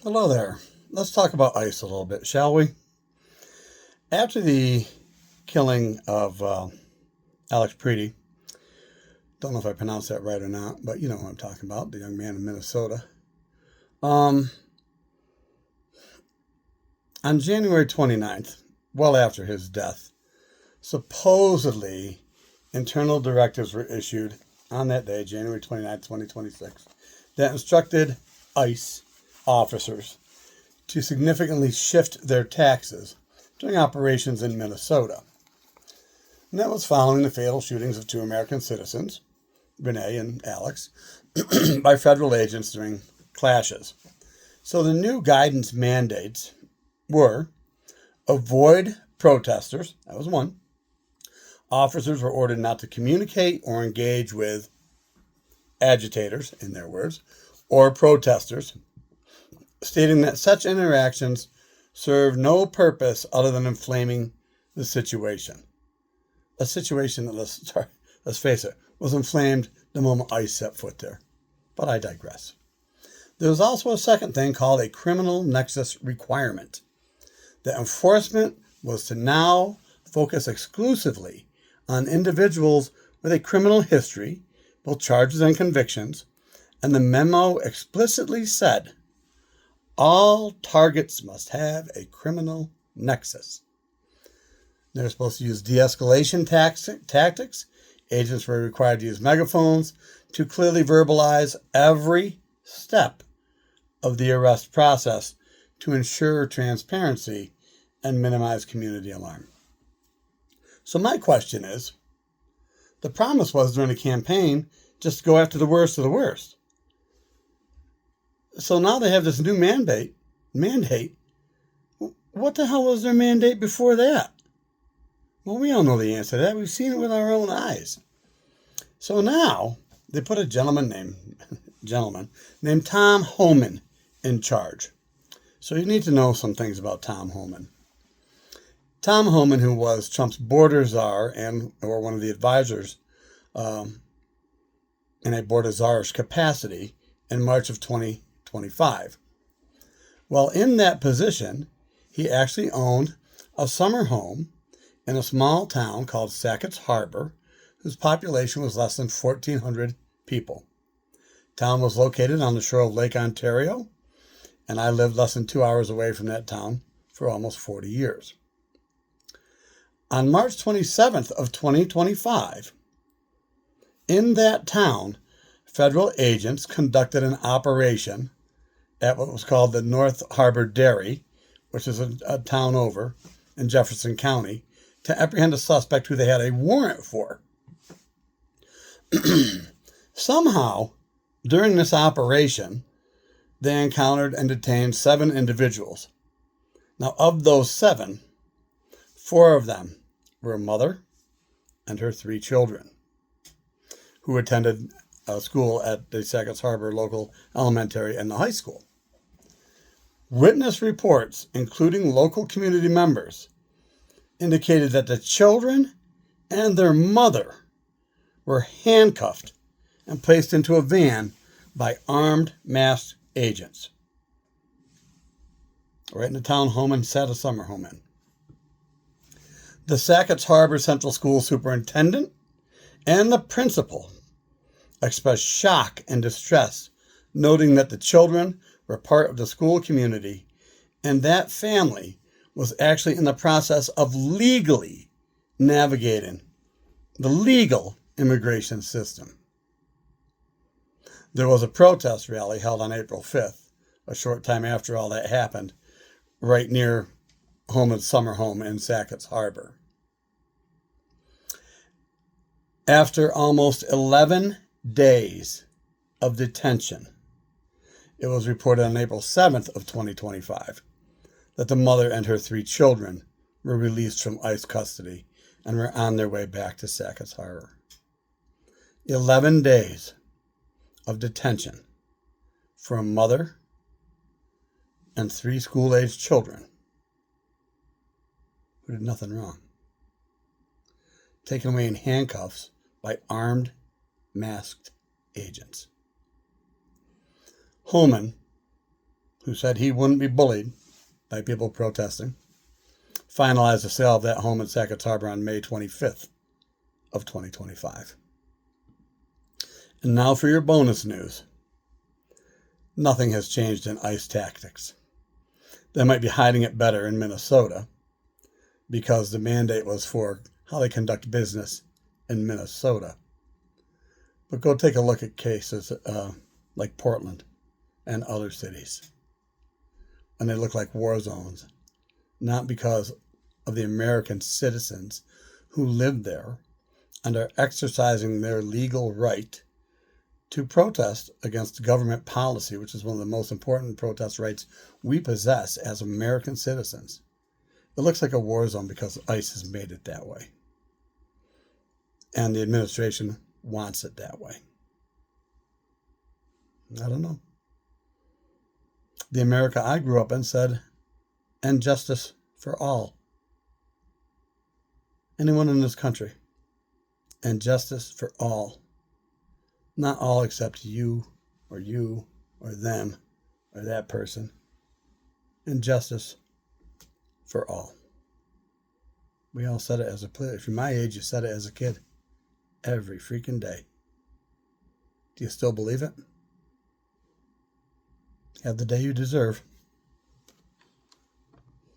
Hello there. Let's talk about ICE a little bit, shall we? After the killing of Alex Preety, don't know if I pronounced that right or not, but you know who I'm talking about, the young man in Minnesota. On January 29th, well after his death, supposedly internal directives were issued on that day, January 29th, 2026, that instructed ICE officers to significantly shift their taxes during operations in Minnesota. And that was following the fatal shootings of two American citizens, Renee and Alex, by federal agents during clashes. So the new guidance mandates were avoid protesters, that was one. Officers were ordered not to communicate or engage with agitators, in their words, or protesters, stating that such interactions serve no purpose other than inflaming the situation. A situation that, let's face it, was inflamed the moment ICE set foot there. But I digress. There was also a second thing called a criminal nexus requirement. The enforcement was to now focus exclusively on individuals with a criminal history, both charges and convictions, and the memo explicitly said all targets must have a criminal nexus. They're supposed to use de-escalation tactics. Agents were required to use megaphones to clearly verbalize every step of the arrest process to ensure transparency and minimize community alarm. So my question is, the promise was during the campaign just to go after the worst of the worst. So now they have this new mandate. What the hell was their mandate before that? Well, we all know the answer to that. We've seen it with our own eyes. So now they put a gentleman named Tom Homan in charge. So you need to know some things about Tom Homan. Tom Homan, who was Trump's border czar or one of the advisors in a border czarish capacity in March of 2025. Well, in that position, he actually owned a summer home in a small town called Sackett's Harbor, whose population was less than 1,400 people. Town was located on the shore of Lake Ontario, and I lived less than 2 hours away from that town for almost 40 years. On March 27th of 2025, in that town, federal agents conducted an operation at what was called the North Harbor Dairy, which is a town over in Jefferson County, to apprehend a suspect who they had a warrant for. Somehow, during this operation, they encountered and detained 7 individuals. Now, of those 7, 4 of them were a mother and her 3 children who attended school at the Sackett's Harbor local elementary and the high school. Witness reports, including local community members, indicated that the children and their mother were handcuffed and placed into a van by armed masked agents. Right in the town Homan sat a summer home in. The Sackett's Harbor Central School superintendent and the principal expressed shock and distress, noting that the children were part of the school community and that family was actually in the process of legally navigating the legal immigration system. There was a protest rally held on April 5th, a short time after all that happened, right near Homan's summer home in Sackett's Harbor. After almost 11 days of detention, it was reported on April 7th of 2025 that the mother and her 3 children were released from ICE custody and were on their way back to Sackett's Harbor. 11 days of detention for a mother and 3 school-aged children who did nothing wrong. Taken away in handcuffs by armed, masked agents. Homan, who said he wouldn't be bullied by people protesting, finalized the sale of that home in Sackett's Harbor on May 25th of 2025. And now for your bonus news. Nothing has changed in ICE tactics. They might be hiding it better in Minnesota because the mandate was for how they conduct business in Minnesota. But go take a look at cases like Portland and other cities. And they look like war zones, not because of the American citizens who live there and are exercising their legal right to protest against government policy, which is one of the most important protest rights we possess as American citizens. It looks like a war zone because ICE has made it that way. And the administration wants it that way. I don't know. The America I grew up in said, "And justice for all." Anyone in this country. And justice for all. Not all except you or them or that person. And justice for all. We all said it as a kid. If you're my age, you said it as a kid. Every freaking day. Do you still believe it? Have the day you deserve.